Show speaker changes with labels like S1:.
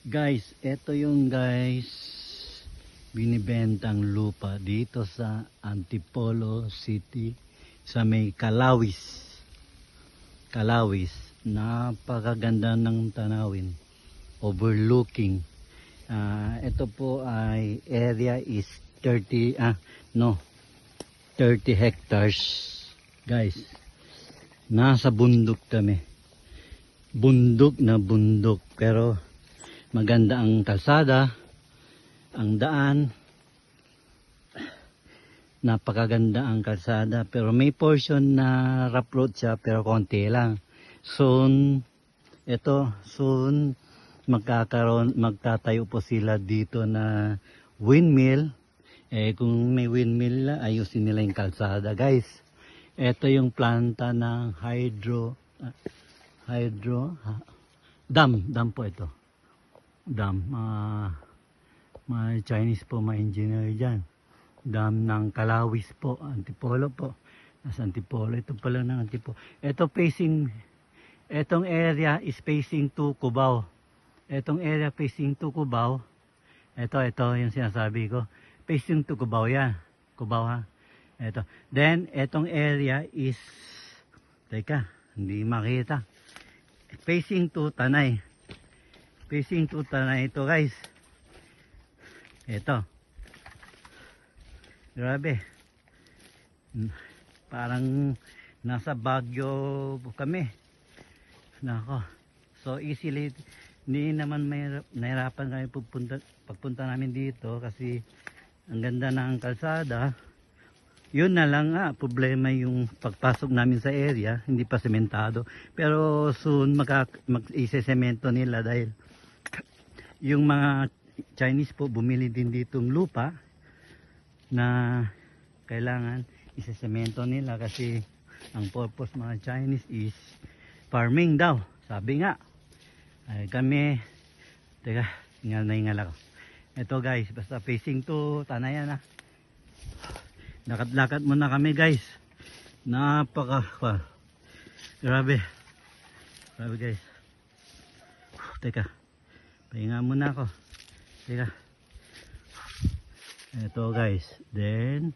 S1: Guys, ito yung binibentang lupa dito sa Antipolo City sa may Kalawis. Kalawis, napakaganda ng tanawin, overlooking. Ito po ay area is 30 hectares. Guys, nasa bundok kami. Bundok na bundok, pero maganda ang kalsada, ang daan, napakaganda ang kalsada, pero may portion na rough road siya, pero konti lang. Soon magtatayo po sila dito na windmill. Kung may windmill, ayusin nila yung kalsada. Guys, ito yung planta ng dam po ito. Dam, mga Chinese po, mga engineer dyan. Dam ng Kalawis po, Antipolo po. Nasa Antipolo, ito pala ng Antipolo. Etong area is facing to Cubao. Etong area facing to Cubao. Ito yung sinasabi ko. Facing to Cubao yan. Cubao ha. Ito. Then, etong area is, teka, hindi makita. Facing to Tanay. Facing to Tanay ito guys. Ito. Grabe. Parang nasa Baguio kami. Nako. So easily, hindi naman nahirapan kami pagpunta namin dito kasi ang ganda ng kalsada. Yun na lang problema yung pagpasok namin sa area, hindi pa sementado. Pero soon mag-isesemento nila dahil yung mga Chinese po bumili din ditong lupa na kailangan isesemento nila kasi ang purpose mga Chinese is farming daw. Sabi nga. Kami, teka, hingal ako. Ito guys, basta facing to Tanayan na. Lakad-lakad muna kami guys. Grabe. Grabe guys. Teka. Pahinga muna ako. Teka. Ito guys. Then